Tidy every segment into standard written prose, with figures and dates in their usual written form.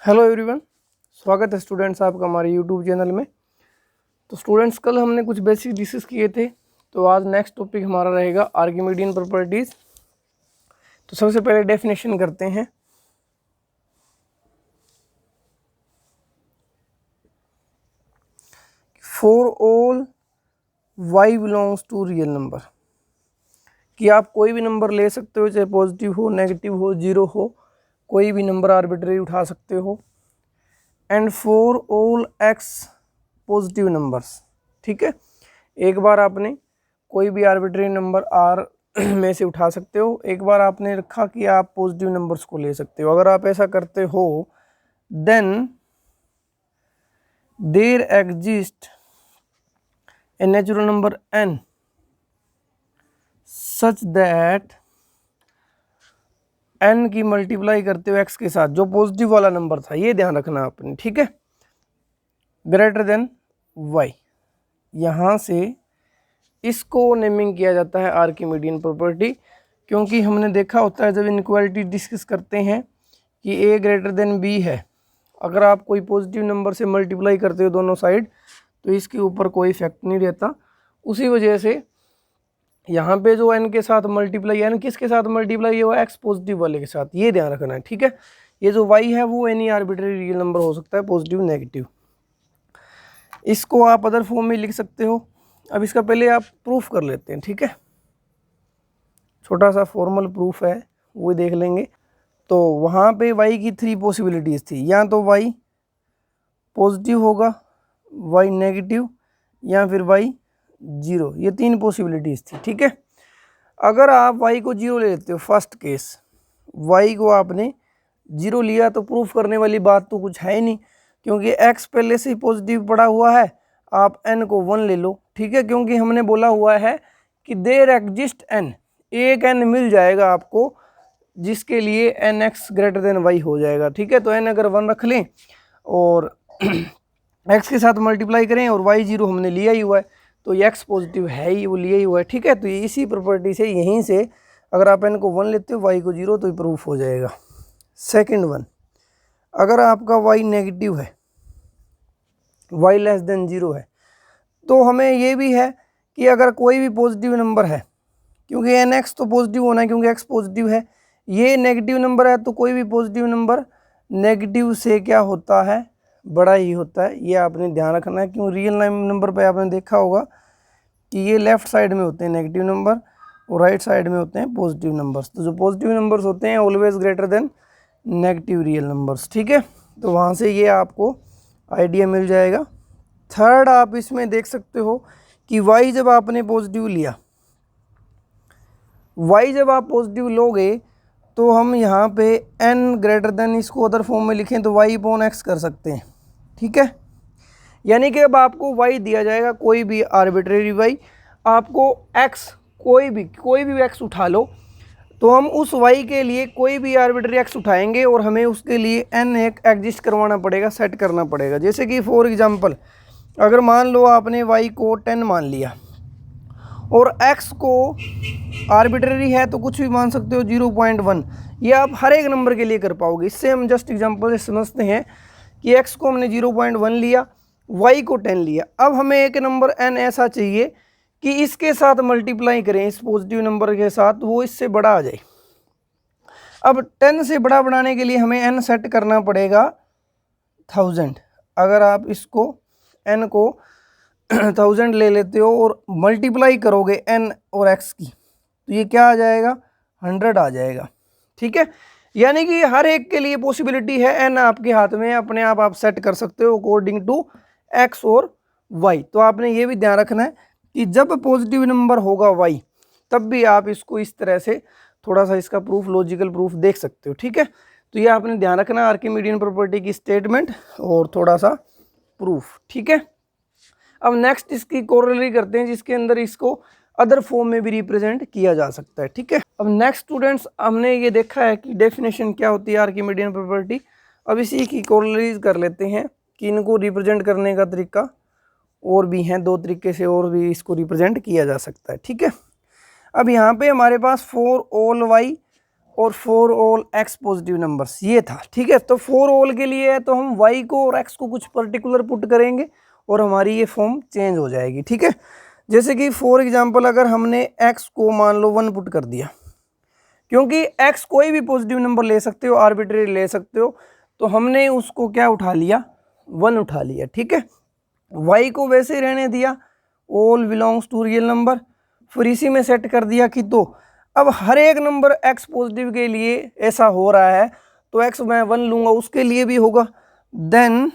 Hello everyone, स्वागत है students आपका हमारे यूट्यूब चैनल में। तो स्टूडेंट्स कल हमने कुछ बेसिक डिस्कस किए थे, तो आज नेक्स्ट टॉपिक हमारा रहेगा आर्किमिडियन प्रॉपर्टीज़। तो सबसे पहले डेफिनेशन करते हैं। For all y belongs to real number, कि आप कोई भी नंबर ले सकते हो, चाहे पॉजिटिव हो, नेगेटिव हो, जीरो हो, कोई भी नंबर आर्बिट्रेरी उठा सकते हो। And for all x positive numbers, ठीक है। एक बार आपने कोई भी आर्बिट्रेरी नंबर आर में से उठा सकते हो, एक बार आपने रखा कि आप पॉजिटिव नंबर्स को ले सकते हो। अगर आप ऐसा करते हो then there exist a natural number n such that n की मल्टीप्लाई करते हो x के साथ, जो पॉजिटिव वाला नंबर था, ये ध्यान रखना आपने, ठीक है, ग्रेटर देन y। यहाँ से इसको नेमिंग किया जाता है आर्किमिडियन प्रॉपर्टी, क्योंकि हमने देखा होता है जब इनइक्वालिटी डिस्कस करते हैं कि a ग्रेटर देन b है, अगर आप कोई पॉजिटिव नंबर से मल्टीप्लाई करते हो दोनों साइड, तो इसके ऊपर कोई इफेक्ट नहीं रहता। उसी वजह से यहाँ पे जो n के साथ मल्टीप्लाई, n किसके साथ मल्टीप्लाई हुआ, x पॉजिटिव वाले के साथ, ये ध्यान रखना है, ठीक है। ये जो y है वो एनी आर्बिट्रेरी रियल नंबर हो सकता है, पॉजिटिव नेगेटिव। इसको आप अदर फॉर्म में लिख सकते हो। अब इसका पहले आप प्रूफ कर लेते हैं, ठीक है, छोटा सा फॉर्मल प्रूफ है वो देख लेंगे। तो वहाँ पे y की 3 पॉसिबिलिटीज़ थी, या तो y पॉजिटिव होगा, y नेगेटिव, या फिर y जीरो, ये 3 पॉसिबिलिटीज़ थी, ठीक है। अगर आप y को जीरो ले लेते हो, फर्स्ट केस y को आपने जीरो लिया, तो प्रूफ करने वाली बात तो कुछ है ही नहीं, क्योंकि x पहले से ही पॉजिटिव पड़ा हुआ है। आप n को 1 ले लो, ठीक है, क्योंकि हमने बोला हुआ है कि देयर एग्जिस्ट n, एक n मिल जाएगा आपको जिसके लिए nx ग्रेटर देन y हो जाएगा, ठीक है। तो n अगर 1 रख लें और x के साथ मल्टीप्लाई करें और y जीरो हमने लिया ही हुआ है, तो ये x पॉजिटिव है ही, वो लिया ही हुआ है, ठीक है। तो इसी प्रॉपर्टी से, यहीं से अगर आप n को 1 लेते हो, y को जीरो, तो ये प्रूफ हो जाएगा। सेकंड वन, अगर आपका y नेगेटिव है, y लेस देन जीरो है, तो हमें ये भी है कि अगर कोई भी पॉजिटिव नंबर है, क्योंकि nx तो पॉजिटिव होना है क्योंकि x पॉजिटिव है, ये नेगेटिव नंबर है, तो कोई भी पॉजिटिव नंबर नेगेटिव से क्या होता है, बड़ा ही होता है। ये आपने ध्यान रखना है, क्यों रियल नंबर पे आपने देखा होगा कि ये लेफ्ट साइड में होते हैं नेगेटिव नंबर और राइट साइड में होते हैं पॉजिटिव नंबर्स। तो जो पॉजिटिव नंबर्स होते हैं always greater than negative real numbers, ठीक है। तो वहाँ से ये आपको आइडिया मिल जाएगा। थर्ड, आप इसमें देख सकते हो कि y जब आपने पॉजिटिव लिया, y जब आप पॉजिटिव लोगे, तो हम यहाँ पे n ग्रेटर देन, इसको अदर फॉर्म में लिखें तो y अपॉन x कर सकते हैं, ठीक है। यानी कि अब आपको y दिया जाएगा, कोई भी आर्बिट्रेरी y, आपको x कोई भी x उठा लो, तो हम उस y के लिए कोई भी आर्बिट्रेरी x उठाएंगे और हमें उसके लिए n एक एग्जिस्ट करवाना पड़ेगा, सेट करना पड़ेगा। जैसे कि फॉर एग्जांपल, अगर मान लो आपने y को 10 मान लिया और x को आर्बिट्रेरी है तो कुछ भी मान सकते हो 0.1, ये आप हर एक नंबर के लिए कर पाओगे। इससे हम जस्ट एग्जांपल से समझते हैं कि x को हमने 0.1 लिया, y को 10 लिया। अब हमें एक नंबर n ऐसा चाहिए कि इसके साथ मल्टीप्लाई करें, इस पॉजिटिव नंबर के साथ, वो इससे बड़ा आ जाए। अब 10 से बड़ा बनाने के लिए हमें n सेट करना पड़ेगा 1000। अगर आप इसको n को 1000 ले लेते हो और मल्टीप्लाई करोगे n और x की, तो ये क्या आ जाएगा, 100 आ जाएगा, ठीक है। यानी कि हर एक के लिए पॉसिबिलिटी है, n आपके हाथ में, अपने आप सेट कर सकते हो अकॉर्डिंग टू x और y। तो आपने ये भी ध्यान रखना है कि जब पॉजिटिव नंबर होगा y, तब भी आप इसको इस तरह से थोड़ा सा इसका प्रूफ, लॉजिकल प्रूफ देख सकते हो, ठीक है। तो ये आपने ध्यान रखना, आर्किमिडियन प्रॉपर्टी की स्टेटमेंट और थोड़ा सा प्रूफ, ठीक है। अब नेक्स्ट इसकी कोरोलरी करते हैं, जिसके अंदर इसको अदर फॉर्म में भी रिप्रेजेंट किया जा सकता है, ठीक है। अब नेक्स्ट स्टूडेंट्स, हमने ये देखा है कि डेफिनेशन क्या होती है आर्किमिडियन प्रॉपर्टी। अब इसी की कोरोलरीज कर लेते हैं कि इनको रिप्रेजेंट करने का तरीका और भी हैं, 2 तरीके से और भी इसको रिप्रेजेंट किया जा सकता है, ठीक है। अब यहाँ पे हमारे पास फॉर ऑल y और for all x positive numbers, ये था। ठीक है, तो फॉर ऑल के लिए है तो हम वाई को और एक्स को कुछ पर्टिकुलर पुट करेंगे और हमारी ये फॉर्म चेंज हो जाएगी। ठीक है, जैसे कि फॉर एग्जांपल अगर हमने एक्स को मान लो 1 पुट कर दिया, क्योंकि एक्स कोई भी पॉजिटिव नंबर ले सकते हो, आर्बिट्रेरी ले सकते हो, तो हमने उसको क्या उठा लिया, 1 उठा लिया। ठीक है, वाई को वैसे ही रहने दिया, all belongs to real number, फिर इसी में सेट कर दिया कि तो अब हर एक नंबर एक्स पॉजिटिव के लिए ऐसा हो रहा है तो एक्स मैं 1 लूँगा, उसके लिए भी होगा। Then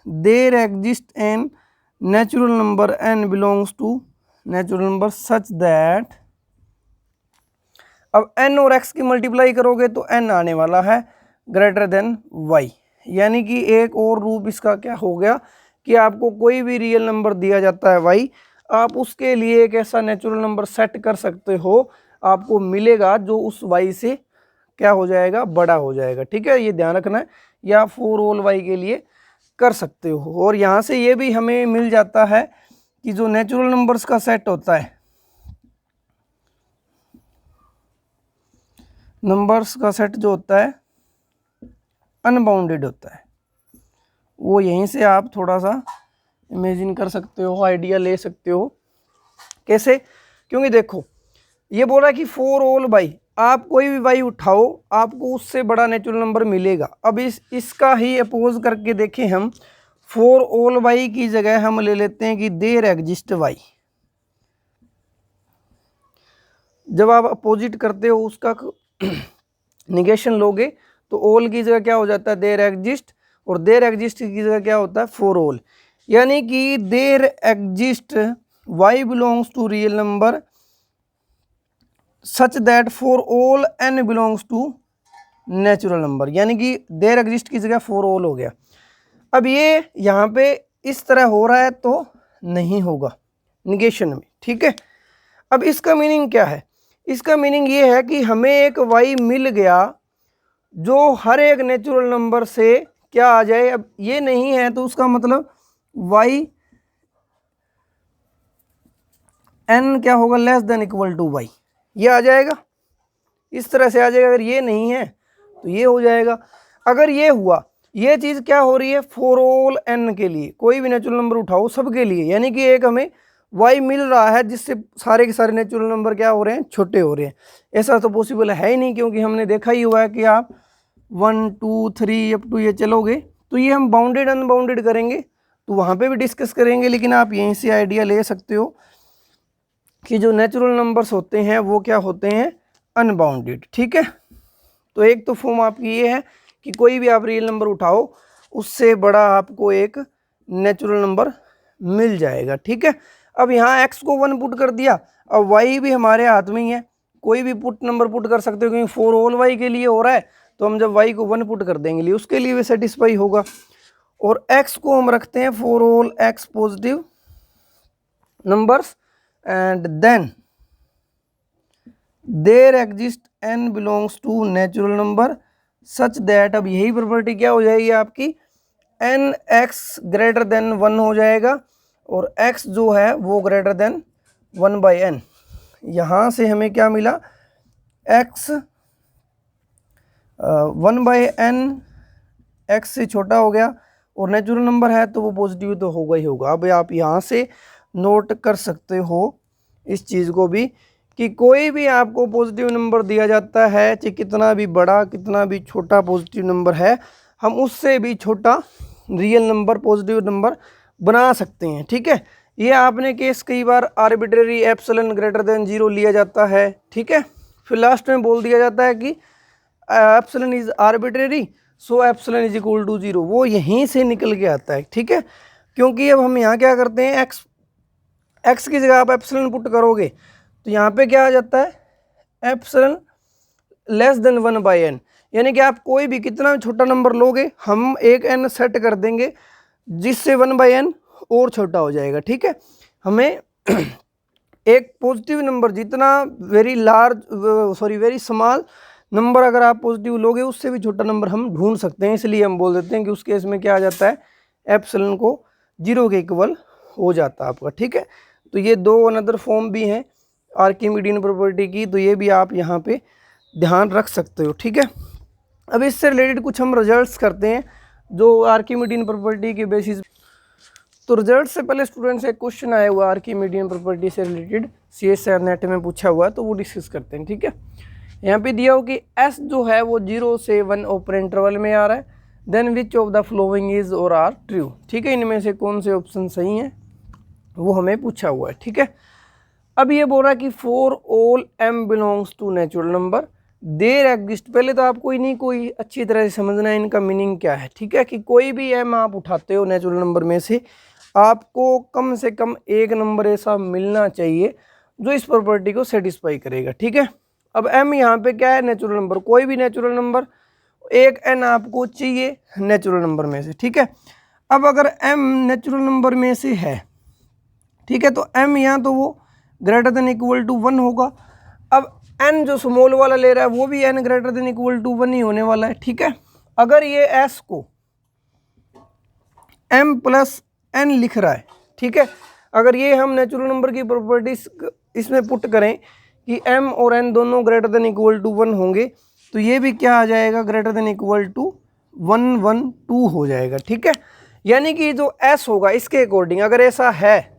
there exist N natural number n belongs to natural number such that, अब n और x की मल्टीप्लाई करोगे तो n आने वाला है ग्रेटर देन y, यानी कि एक और रूप इसका क्या हो गया कि आपको कोई भी रियल नंबर दिया जाता है y, आप उसके लिए एक ऐसा नेचुरल नंबर सेट कर सकते हो, आपको मिलेगा जो उस y से क्या हो जाएगा, बड़ा हो जाएगा। ठीक है, ये ध्यान रखना है, या फॉर ऑल y के लिए कर सकते हो। और यहाँ से ये भी हमें मिल जाता है कि जो नेचुरल नंबर्स का सेट होता है, नंबर्स का सेट जो होता है अनबाउंडेड होता है, वो यहीं से आप थोड़ा सा इमेजिन कर सकते हो, आइडिया ले सकते हो। कैसे, क्योंकि देखो ये बोल रहा है कि फॉर ऑल बाई, आप कोई भी बाई उठाओ आपको उससे बड़ा नेचुरल नंबर मिलेगा। अब इसका ही अपोज करके देखें हम, फॉर ऑल बाई की जगह हम ले लेते हैं कि देयर एग्जिस्ट वाई। जब आप अपोजिट करते हो उसका निगेशन लोगे तो ऑल की जगह क्या हो जाता है, देयर एग्जिस्ट, और देयर एग्जिस्ट की जगह क्या होता है, फॉर ऑल। यानी कि there exist y belongs to real number such that for all n belongs to natural number, यानी कि देयर एग्जिस्ट की जगह फॉर ऑल हो गया। अब ये यहाँ पे इस तरह हो रहा है तो नहीं होगा निगेशन में। ठीक है, अब इसका मीनिंग क्या है, इसका मीनिंग ये है कि हमें एक y मिल गया जो हर एक नेचुरल नंबर से क्या आ जाए। अब ये नहीं है तो उसका मतलब y n क्या होगा, less than equal to y, ये आ जाएगा, इस तरह से आ जाएगा। अगर ये नहीं है तो ये हो जाएगा। अगर ये हुआ, ये चीज़ क्या हो रही है, फॉर ऑल n के लिए, कोई भी नेचुरल नंबर उठाओ सबके लिए, यानी कि एक हमें y मिल रहा है जिससे सारे के सारे नेचुरल नंबर क्या हो रहे हैं, छोटे हो रहे हैं। ऐसा तो पॉसिबल है ही नहीं, क्योंकि हमने देखा ही हुआ है कि आप 1 2 3 अप टू ये चलोगे तो ये हम बाउंडेड अनबाउंडेड करेंगे तो वहाँ पे भी डिस्कस करेंगे, लेकिन आप यहीं से आइडिया ले सकते हो कि जो नेचुरल नंबर्स होते हैं वो क्या होते हैं, अनबाउंडेड। ठीक है, तो एक तो फॉर्म आपकी ये है कि कोई भी आप रियल नंबर उठाओ उससे बड़ा आपको एक नेचुरल नंबर मिल जाएगा। ठीक है, अब यहाँ x को 1 पुट कर दिया, अब y भी हमारे हाथ में ही है, कोई भी पुट नंबर पुट कर सकते हो, क्योंकि फॉर ऑल y के लिए हो रहा है तो हम जब y को 1 पुट कर देंगे उसके लिए भी सेटिस्फाई होगा। और x को हम रखते हैं for all x positive numbers and then there exist n belongs to natural number such that, अब यही प्रॉपर्टी क्या हो जाएगी आपकी, n x ग्रेटर देन 1 हो जाएगा और x जो है वो ग्रेटर देन 1/n। यहाँ से हमें क्या मिला, x 1/n x से छोटा हो गया और नेचुरल नंबर है तो वो पॉजिटिव तो होगा ही होगा। अब आप यहाँ से नोट कर सकते हो इस चीज़ को भी कि कोई भी आपको पॉजिटिव नंबर दिया जाता है, चाहे कितना भी बड़ा कितना भी छोटा पॉजिटिव नंबर है, हम उससे भी छोटा रियल नंबर पॉजिटिव नंबर बना सकते हैं। ठीक है, ये आपने केस कई बार आर्बिट्रेरी एप्सिलॉन ग्रेटर देन 0 लिया जाता है। ठीक है, फिर लास्ट में बोल दिया जाता है कि epsilon is arbitrary so epsilon is equal to 0, वो यहीं से निकल के आता है। ठीक है, क्योंकि अब हम यहाँ क्या करते हैं, एक्स की जगह आप एप्सिलॉन पुट करोगे तो यहाँ पे क्या आ जाता है, एप्सिलॉन लेस देन 1/n, यानी कि आप कोई भी कितना भी छोटा नंबर लोगे हम एक n सेट कर देंगे जिससे 1/n और छोटा हो जाएगा। ठीक है, हमें एक पॉजिटिव नंबर जितना वेरी स्मॉल नंबर अगर आप पॉजिटिव लोगे उससे भी छोटा नंबर हम ढूंढ सकते हैं, इसलिए हम बोल देते हैं कि उस केस में क्या आ जाता है, एप्सिलॉन को 0 के इक्वल हो जाता है आपका। ठीक है, तो ये दो अनदर फॉर्म भी हैं आर्किमिडियन प्रॉपर्टी की, तो ये भी आप यहाँ पे ध्यान रख सकते हो, ठीक है। अब इससे रिलेटेड कुछ हम रिजल्ट्स करते हैं जो आर्किमिडीयन प्रॉपर्टी के बेसिस। तो रिजल्ट से पहले स्टूडेंट से एक क्वेश्चन आया हुआ आर्किमिडीयन प्रॉपर्टी से रिलेटेड, CSIR नेट में पूछा हुआ है, तो वो डिस्कस करते हैं, ठीक है। यहाँ पे दिया हो कि S जो है वो 0 से 1 ओपन इंटरवल में आ रहा है, then which of the following is और आर ट्रू, ठीक है। इनमें से कौन से ऑप्शन सही हैं वो हमें पूछा हुआ है, ठीक है। अब ये बोल रहा है कि for all m belongs to natural number there exist, पहले तो आपको इन्हीं को ही अच्छी तरह से समझना है इनका मीनिंग क्या है, ठीक है। कि कोई भी m आप उठाते हो नेचुरल नंबर में से, आपको कम से कम एक नंबर ऐसा मिलना चाहिए जो इस प्रॉपर्टी को सेटिस्फाई करेगा, ठीक है। अब m यहाँ पे क्या है, नेचुरल नंबर, कोई भी नेचुरल नंबर, एक n आपको चाहिए नेचुरल नंबर में से, ठीक है। अब अगर m नेचुरल नंबर में से है, ठीक है, तो m यहाँ तो वो ग्रेटर देन इक्वल टू 1 होगा। अब n जो स्मॉल वाला ले रहा है वो भी n greater than equal to 1 ही होने वाला है, ठीक है। अगर ये s को m प्लस n लिख रहा है, ठीक है, अगर ये हम नेचुरल नंबर की प्रॉपर्टीज इसमें पुट करें कि m और n दोनों ग्रेटर देन इक्वल टू 1 होंगे, तो ये भी क्या आ जाएगा, ग्रेटर देन इक्वल टू 1 1 2 हो जाएगा, ठीक है। यानी कि जो s होगा इसके अकॉर्डिंग अगर ऐसा है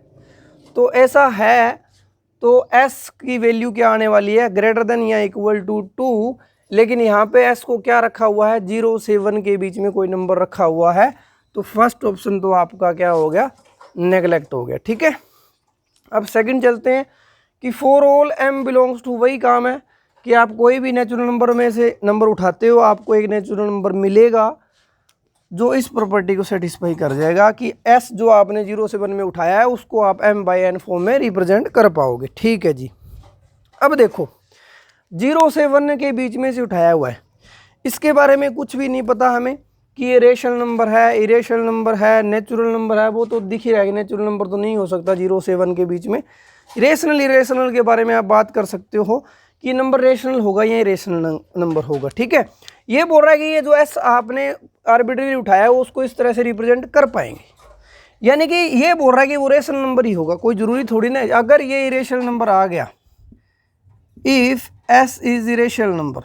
तो s की वैल्यू क्या आने वाली है, ग्रेटर देन या इक्वल टू 2, लेकिन यहाँ पे s को क्या रखा हुआ है, 0 से 1 के बीच में कोई नंबर रखा हुआ है, तो फर्स्ट ऑप्शन तो आपका क्या हो गया, नेगलेक्ट हो गया, ठीक है। अब सेकंड चलते हैं कि for all m belongs to, वही काम है कि आप कोई भी नेचुरल नंबर में से नंबर उठाते हो, आपको एक नेचुरल नंबर मिलेगा जो इस प्रॉपर्टी को सेटिस्फाई कर जाएगा कि s जो आपने 0 से 1 में उठाया है उसको आप m/n फॉर्म में रिप्रेजेंट कर पाओगे, ठीक है जी। अब देखो 0 से 1 के बीच में से उठाया हुआ है, इसके बारे में कुछ भी नहीं पता हमें कि ये रेशनल नंबर है, इरेशनल नंबर है, नेचुरल नंबर है, वो तो दिख ही रहेगा, नेचुरल नंबर तो नहीं हो सकता 0 से 1 के बीच में। रेशनल इरेशनल के बारे में आप बात कर सकते हो कि नंबर रेशनल होगा या इरेशनल नंबर होगा, ठीक है। ये बोल रहा है कि ये जो एस आपने आर्बिट्रेरी उठाया है उसको इस तरह से रिप्रेजेंट कर पाएंगे, यानी कि ये बोल रहा है कि वो रेशनल नंबर ही होगा, कोई जरूरी थोड़ी ना। अगर ये इरेशनल नंबर आ गया, if S is irrational number,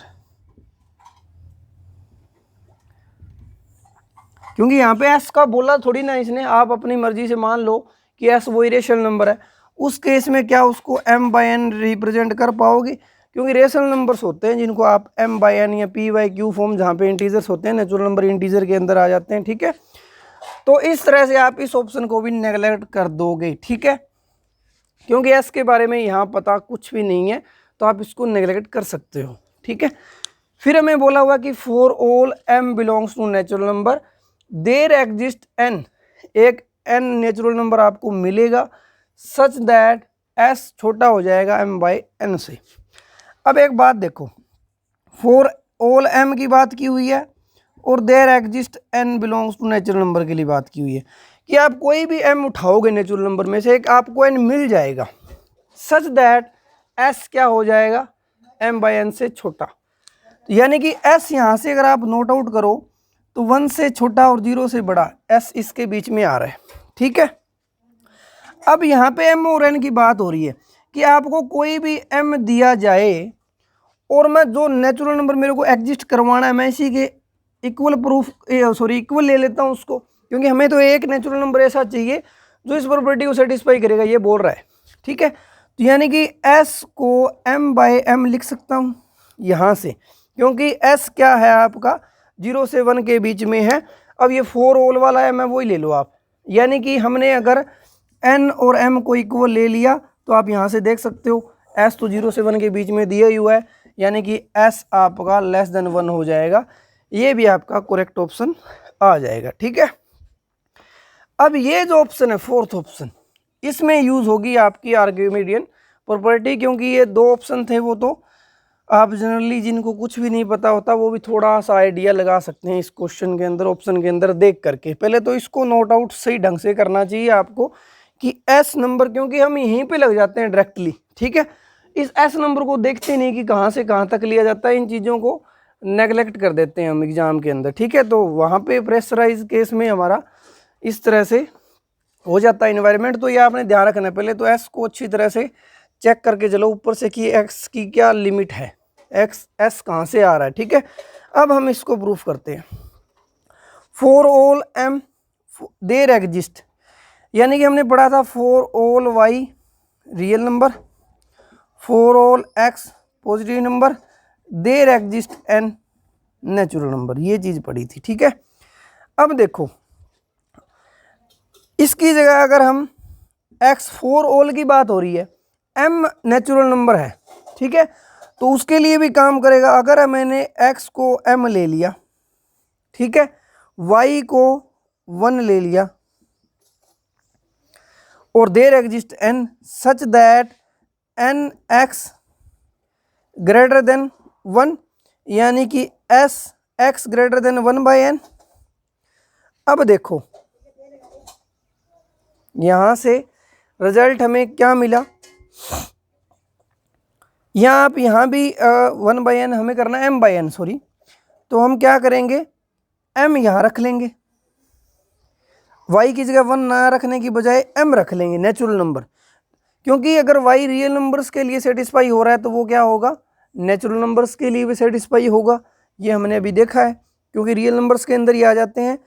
क्योंकि यहाँ पे एस का बोला थोड़ी ना इसने, आप अपनी मर्जी से मान लो कि एस वो इरेशनल नंबर है, उस केस में क्या उसको m/n रिप्रेजेंट कर पाओगे, क्योंकि रेशनल नंबर्स होते हैं जिनको आप m/n या p/q फॉर्म, जहाँ पे इंटीजर्स होते हैं, नेचुरल नंबर इंटीजर के अंदर आ जाते हैं, ठीक है। तो इस तरह से आप इस ऑप्शन को भी नेगलेक्ट कर दोगे, ठीक है, क्योंकि एस के बारे में यहाँ पता कुछ भी नहीं है, तो आप इसको नेगलेक्ट कर सकते हो, ठीक है। फिर हमें बोला हुआ कि for all m belongs to natural number there exist n, एक n नेचुरल नंबर आपको मिलेगा सच दैट s छोटा हो जाएगा m/n से। अब एक बात देखो, फॉर ऑल m की बात की हुई है और there exist n belongs to natural number के लिए बात की हुई है कि आप कोई भी m उठाओगे नेचुरल नंबर में से, एक आपको n मिल जाएगा सच दैट s क्या हो जाएगा, m/n से छोटा। यानी कि s यहाँ से अगर आप नोट आउट करो तो 1 से छोटा और 0 से बड़ा, s इसके बीच में आ रहा है, ठीक है। अब यहाँ पे m और n की बात हो रही है कि आपको कोई भी m दिया जाए और मैं जो नेचुरल नंबर मेरे को एग्जिस्ट करवाना है, मैं इसी के इक्वल इक्वल ले लेता हूँ उसको, क्योंकि हमें तो एक नेचुरल नंबर ऐसा चाहिए जो इस प्रॉपर्टी को सेटिस्फाई करेगा, ये बोल रहा है, ठीक है। तो यानी कि s को m/m लिख सकता हूँ यहाँ से, क्योंकि s क्या है आपका 0 से 1 के बीच में है। अब ये फॉर ऑल वाला है, मैं वही ले लो आप, यानी कि हमने अगर n और m को इक्वल ले लिया तो आप यहाँ से देख सकते हो s तो 0 से 1 के बीच में दिया ही हुआ है, यानी कि s आपका लेस देन 1 हो जाएगा, ये भी आपका करेक्ट ऑप्शन आ जाएगा, ठीक है। अब ये जो ऑप्शन है फोर्थ ऑप्शन, इसमें यूज होगी आपकी आर्किमिडियन प्रॉपर्टी, क्योंकि ये दो ऑप्शन थे वो तो आप जनरली जिनको कुछ भी नहीं पता होता वो भी थोड़ा सा आइडिया लगा सकते हैं इस क्वेश्चन के अंदर, ऑप्शन के अंदर देख करके। पहले तो इसको नोट आउट सही ढंग से करना चाहिए आपको कि एस नंबर, क्योंकि हम यहीं पे लग जाते हैं डायरेक्टली, ठीक है, इस एस नंबर को देखते नहीं कि कहाँ से कहाँ तक लिया जाता है, इन चीज़ों को नेगलेक्ट कर देते हैं हम एग्जाम के अंदर, ठीक है। तो वहाँ पे प्रेशराइज केस में हमारा इस तरह से हो जाता है इन्वायरमेंट, तो ये आपने ध्यान रखना है। पहले तो एस को अच्छी तरह से चेक करके चलो ऊपर से कि एक्स की क्या लिमिट है, एक्स एस कहाँ से आ रहा है, ठीक है। अब हम इसको प्रूफ करते हैं। For all m there exist, यानी कि हमने पढ़ा था for all y real number, for all x positive number, there exist N natural number, ये चीज़ पढ़ी थी, ठीक है। अब देखो इसकी जगह अगर हम एक्स फॉर ऑल की बात हो रही है, एम नेचुरल नंबर है, ठीक है, तो उसके लिए भी काम करेगा। अगर मैंने एक्स को एम ले लिया, ठीक है, वाई को 1 ले लिया, और there exist n such that n x greater than 1, यानी कि S x greater then 1/n। अब देखो यहां से रिजल्ट हमें क्या मिला, यहाँ भी 1/n हमें करना है, m/n सॉरी, तो हम क्या करेंगे, m यहाँ रख लेंगे, y की जगह 1 ना रखने की बजाय m रख लेंगे नेचुरल नंबर, क्योंकि अगर y रियल नंबर्स के लिए सेटिस्फाई हो रहा है तो वो क्या होगा, नेचुरल नंबर्स के लिए भी सेटिस्फाई होगा। ये हमने अभी देखा है, क्योंकि रियल नंबर्स के अंदर ही आ जाते हैं।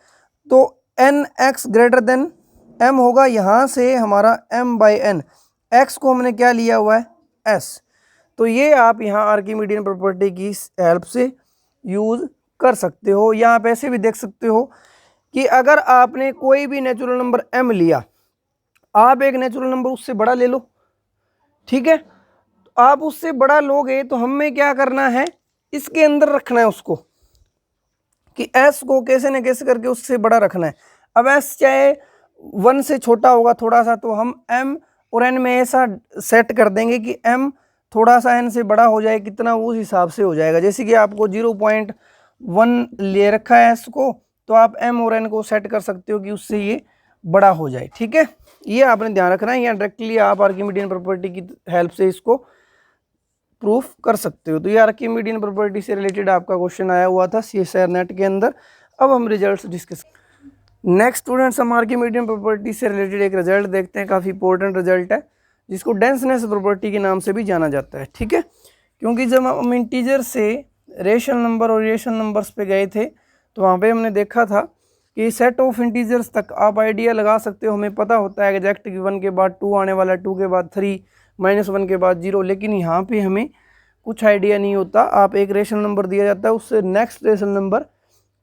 तो n x greater than m होगा, यहाँ से हमारा m/n, x को हमने क्या लिया हुआ है, s। तो ये आप यहाँ आर्किमिडियन प्रॉपर्टी की हेल्प से यूज़ कर सकते हो, या आप ऐसे भी देख सकते हो कि अगर आपने कोई भी नेचुरल नंबर m लिया, आप एक नेचुरल नंबर उससे बड़ा ले लो, ठीक है, तो आप उससे बड़ा लोगे तो हमें क्या करना है, इसके अंदर रखना है उसको, कि s को कैसे न कैसे करके उससे बड़ा रखना है। अब s चाहे 1 से छोटा होगा थोड़ा सा, तो हम m और n में ऐसा सेट कर देंगे कि m थोड़ा सा n से बड़ा हो जाए, कितना उस हिसाब से हो जाएगा। जैसे कि आपको 0.1 ले रखा है s को, तो आप m और n को सेट कर सकते हो कि उससे ये बड़ा हो जाए, ठीक है। ये आपने ध्यान रखना है, या डायरेक्टली आप आर्किमिडियन प्रॉपर्टी की हेल्प से इसको प्रूफ कर सकते हो। तो ये आर्किमिडियन प्रॉपर्टी से रिलेटेड आपका क्वेश्चन आया हुआ था CSIR नेट के अंदर। अब हम रिजल्ट्स डिस्कस, नेक्स्ट स्टूडेंट्स हम आर्किमिडियन प्रॉपर्टी से रिलेटेड एक रिजल्ट देखते हैं, काफ़ी इंपॉर्टेंट रिजल्ट है, जिसको डेंसनेस प्रॉपर्टी के नाम से भी जाना जाता है, ठीक है। क्योंकि जब हम इंटीजर से रेशनल नंबर और इरेशनल नंबर्स पे गए थे, तो वहाँ पे हमने देखा था कि सेट ऑफ इंटीजर्स तक आप आइडिया लगा सकते हो, हमें पता होता है एग्जैक्ट कि 1 के बाद 2 आने वाला, 2 के बाद 3, -1 के बाद 0, लेकिन यहाँ पे हमें कुछ आइडिया नहीं होता। आप एक रेशनल नंबर दिया जाता है, उससे नेक्स्ट रेशनल नंबर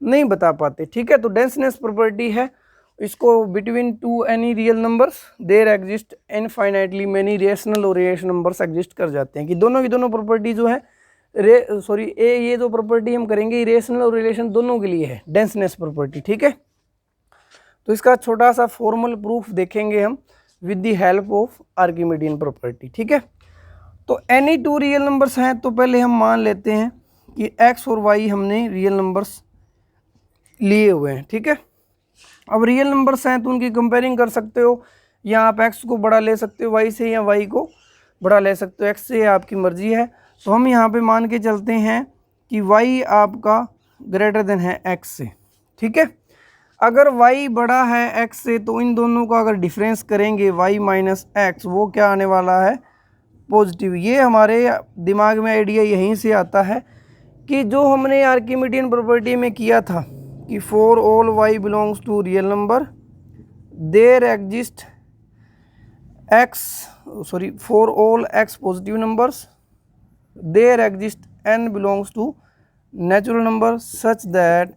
नहीं बता पाते, ठीक है। तो डेंसनेस प्रॉपर्टी है, इसको between two any real numbers there exist infinitely many rational और इरेशनल नंबर्स एग्जिस्ट कर जाते हैं, कि दोनों की दोनों प्रॉपर्टी जो है ये जो प्रॉपर्टी हम करेंगे इरेशनल और रिलेशन दोनों के लिए है, डेंसनेस प्रॉपर्टी, ठीक है। तो इसका छोटा सा फॉर्मल प्रूफ देखेंगे हम with the help of Archimedean property, ठीक है। तो एनी 2 रियल नंबर्स हैं, तो पहले हम मान लेते हैं कि x और y हमने रियल नंबर्स लिए हुए हैं, ठीक है। अब रियल नंबर्स हैं तो उनकी कंपेयरिंग कर सकते हो, या आप x को बड़ा ले सकते हो y से, या y को बड़ा ले सकते हो x से, आपकी मर्जी है। तो हम यहाँ पे मान के चलते हैं कि y आपका ग्रेटर देन है x से, ठीक है। अगर y बड़ा है x से, तो इन दोनों का अगर डिफरेंस करेंगे y माइनस एक्स, वो क्या आने वाला है, पॉजिटिव। ये हमारे दिमाग में आइडिया यहीं से आता है कि जो हमने आर्किमिडियन प्रॉपर्टी में किया था कि for all y belongs to real number there exist for all x positive numbers there exist n belongs to natural number such that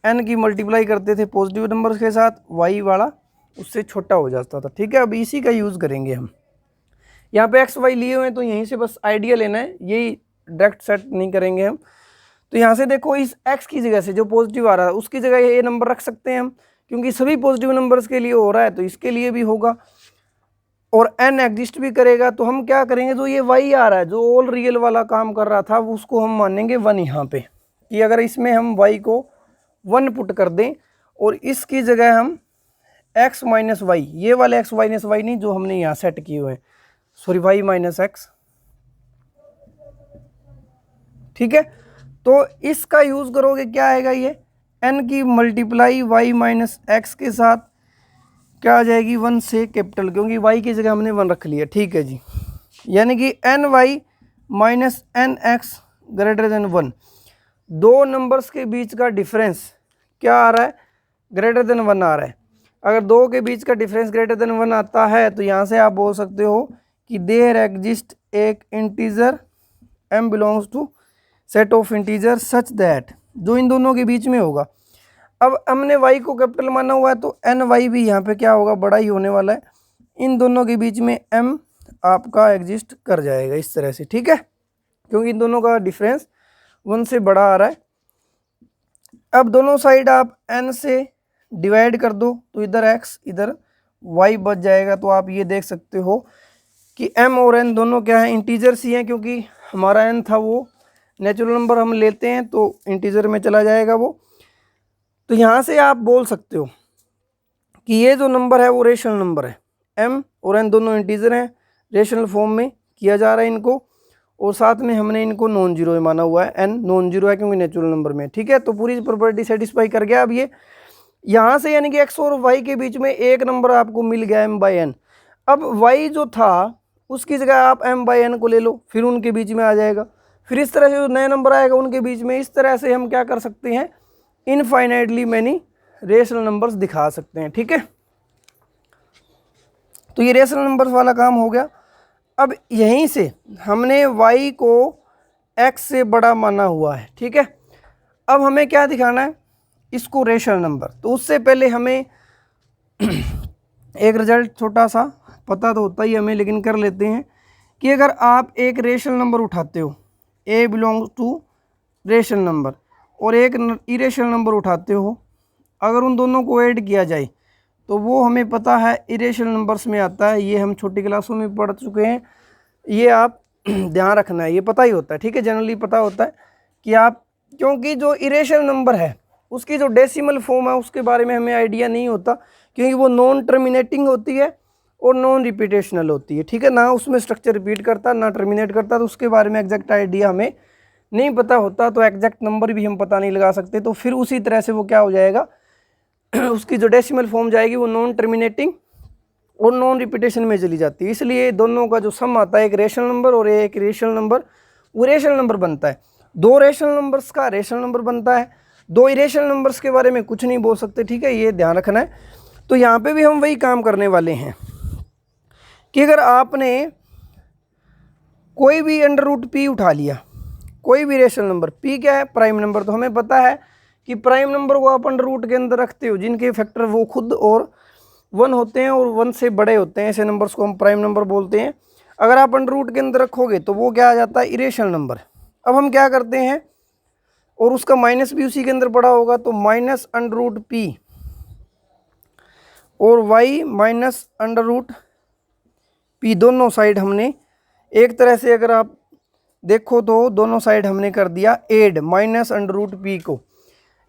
n की मल्टीप्लाई करते थे पॉजिटिव नंबर्स के साथ, y वाला उससे छोटा हो जाता था, ठीक है। अब इसी का यूज़ करेंगे हम, यहाँ पे x y लिए हुए हैं तो यहीं से बस आइडिया लेना है, यही डायरेक्ट सेट नहीं करेंगे हम। तो यहाँ से देखो इस x की जगह से जो पॉजिटिव आ रहा है उसकी जगह ये नंबर रख सकते हैं हम, क्योंकि सभी पॉजिटिव नंबर्स के लिए हो रहा है तो इसके लिए भी होगा, और n एग्जिस्ट भी करेगा। तो हम क्या करेंगे, जो ये y आ रहा है जो ऑल रियल वाला काम कर रहा था, वो उसको हम मानेंगे 1 यहाँ पे, कि अगर इसमें हम y को 1 पुट कर दें और इसकी जगह हम x माइनस वाई, ये वाले x माइनस वाई नहीं जो हमने यहाँ सेट किए हुए हैं, सॉरी y माइनस एक्स, ठीक है। तो इसका यूज़ करोगे क्या आएगा, ये n की मल्टीप्लाई y माइनस एक्स के साथ क्या आ जाएगी, 1 से कैपिटल, क्योंकि y की जगह हमने 1 रख लिया, ठीक है जी। यानी कि n y minus n x greater than 1, दो नंबर्स के बीच का डिफरेंस क्या आ रहा है, ग्रेटर देन 1 आ रहा है। अगर दो के बीच का डिफरेंस ग्रेटर देन 1 आता है तो यहाँ से आप बोल सकते हो कि देयर एग्जिस्ट एक integer m belongs to set of integer such that, जो इन दोनों के बीच में होगा। अब हमने y को कैपिटल माना हुआ है तो एन वाई भी यहाँ पे क्या होगा, बड़ा ही होने वाला है। इन दोनों के बीच में m आपका एग्जिस्ट कर जाएगा इस तरह से, ठीक है, क्योंकि इन दोनों का डिफरेंस 1 से बड़ा आ रहा है। अब दोनों साइड आप n से डिवाइड कर दो तो इधर x इधर y बच जाएगा। तो आप ये देख सकते हो कि m और n दोनों क्या है, इंटीजर्स ही हैं, क्योंकि हमारा n था वो नेचुरल नंबर हम लेते हैं तो इंटीजर में चला जाएगा वो। तो यहाँ से आप बोल सकते हो कि ये जो नंबर है वो रेशनल नंबर है, m और n दोनों इंटीजर हैं, रेशनल फॉर्म में किया जा रहा है इनको, और साथ में हमने इनको नॉन जीरो माना हुआ है, n नॉन जीरो है क्योंकि नेचुरल नंबर में, ठीक है। तो पूरी प्रॉपर्टी सेटिस्फाई कर गया। अब ये यहाँ से यानी कि x और y के बीच में एक नंबर आपको मिल गया m/n। अब y जो था उसकी जगह आप m/n को ले लो, फिर उनके बीच में आ जाएगा। फिर इस तरह से जो नया नंबर आएगा उनके बीच में, इस तरह से हम क्या कर सकते हैं, इनफाइनाइटली मैनी रेशनल नंबर्स दिखा सकते हैं, ठीक है। तो ये रेशनल नंबर्स वाला काम हो गया। अब यहीं से हमने y को x से बड़ा माना हुआ है, ठीक है। अब हमें क्या दिखाना है, इसको रेशनल नंबर। तो उससे पहले हमें एक रिजल्ट छोटा सा पता तो होता ही हमें, लेकिन कर लेते हैं कि अगर आप एक रेशनल नंबर उठाते हो, a belongs to rational number, और एक इरेशनल नंबर उठाते हो, अगर उन दोनों को ऐड किया जाए तो वो हमें पता है इरेशनल नंबर्स में आता है। ये हम छोटी क्लासों में पढ़ चुके हैं, ये आप ध्यान रखना है, ये पता ही होता है, ठीक है, जनरली पता होता है कि आप, क्योंकि जो इरेशनल नंबर है उसकी जो डेसिमल फॉर्म है उसके बारे में हमें आइडिया नहीं होता, क्योंकि वो नॉन टर्मिनेटिंग होती है और नॉन रिपीटेशनल होती है, ठीक है, ना उसमें स्ट्रक्चर रिपीट करता ना टर्मिनेट करता, तो उसके बारे में एग्जैक्ट आइडिया हमें नहीं पता होता, तो एग्जैक्ट नंबर भी हम पता नहीं लगा सकते। तो फिर उसी तरह से वो क्या हो जाएगा, उसकी जो डेसिमल फॉर्म जाएगी वो नॉन टर्मिनेटिंग और नॉन रिपीटेशन में चली जाती है। इसलिए दोनों का जो सम आता है, एक रेशनल नंबर और एक रेशनल नंबर, वो रेशनल नंबर बनता है। दो रेशनल नंबर्स का रेशनल नंबर बनता है, दो इरेशनल नंबर्स के बारे में कुछ नहीं बोल सकते, ठीक है, ये ध्यान रखना है। तो यहाँ पे भी हम वही काम करने वाले हैं कि अगर आपने कोई भी अंडर रूट पी उठा लिया, कोई भी रेशनल नंबर, पी क्या है, प्राइम नंबर, तो हमें पता है कि प्राइम नंबर को आप अंडर रूट के अंदर रखते हो जिनके फैक्टर वो खुद और 1 होते हैं और 1 से बड़े होते हैं, ऐसे नंबर्स को हम प्राइम नंबर बोलते हैं। अगर आप अंडर रूट के अंदर रखोगे तो वो क्या आ जाता है, इरेशनल नंबर। अब हम क्या करते हैं, और उसका माइनस भी उसी के अंदर पड़ा होगा, तो माइनस अंडर रूट पी और y minus under root P, दोनों साइड हमने एक तरह से अगर आप देखो तो दोनों साइड हमने कर दिया add minus under root P को।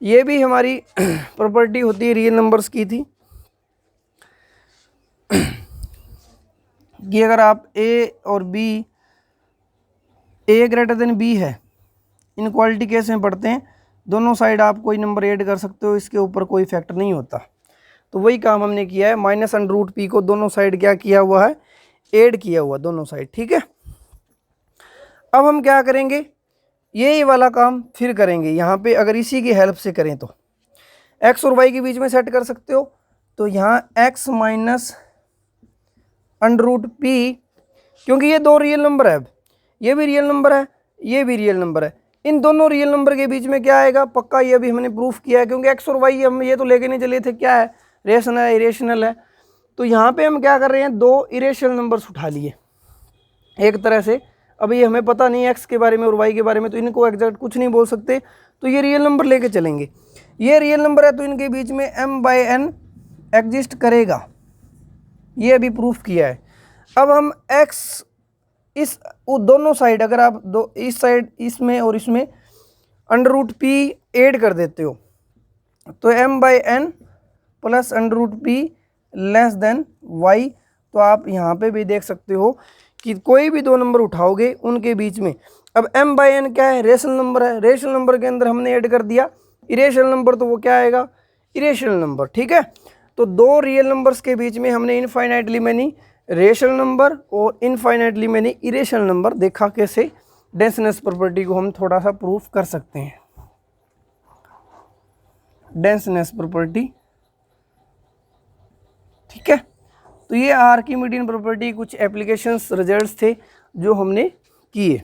ये भी हमारी प्रॉपर्टी होती है रियल नंबर्स की थी कि अगर आप a और b, a greater than b है, इनक्वालिटी केस में पढ़ते हैं, दोनों साइड आप कोई नंबर ऐड कर सकते हो, इसके ऊपर कोई फैक्टर नहीं होता। तो वही काम हमने किया है, माइनस अंडर रूट पी को दोनों साइड क्या किया हुआ है, ऐड किया हुआ दोनों साइड, ठीक है। अब हम क्या करेंगे, यही वाला काम फिर करेंगे यहाँ पे। अगर इसी की हेल्प से करें तो x और y के बीच में सेट कर सकते हो। तो यहाँ x minus under root P, क्योंकि ये दो रियल नंबर है, अब ये भी रियल नंबर है, ये भी रियल नंबर है, इन दोनों रियल नंबर के बीच में क्या आएगा, पक्का ये भी हमने प्रूफ किया है, क्योंकि x और y हम ये तो लेके नहीं चले थे क्या है, रेशनल है, इरेशनल है। तो यहाँ पे हम क्या कर रहे हैं, दो इरेशनल नंबर्स उठा लिए एक तरह से। अब ये हमें पता नहीं है x के बारे में और y के बारे में, तो इनको एग्जैक्ट कुछ नहीं बोल सकते, तो ये रियल नंबर लेके चलेंगे। ये रियल नंबर है तो इनके बीच में m/n एग्जिस्ट करेगा, ये अभी प्रूफ किया है। अब हम x इस दोनों साइड, अगर आप दो इस साइड इसमें और इसमें अंडर रूट पी ऐड कर देते हो तो m/n plus under root P less than y। तो आप यहाँ पे भी देख सकते हो कि कोई भी दो नंबर उठाओगे उनके बीच में, अब m/n क्या है, रेशनल नंबर है, रेशनल नंबर के अंदर हमने ऐड कर दिया इरेशनल नंबर, तो वो क्या आएगा, इरेशनल नंबर, ठीक है। तो दो रियल नंबर्स के बीच में हमने इनफाइनाइटली मैनी रेशनल नंबर और इनफाइनाइटली मैनी इरेशनल नंबर देखा कैसे, डेंसनेस प्रॉपर्टी को हम थोड़ा सा प्रूफ कर सकते हैं। डेंसनेस प्रॉपर्टी, ठीक है। तो ये आर्किमिडीन प्रॉपर्टी कुछ एप्लीकेशंस रिजल्ट्स थे जो हमने किए।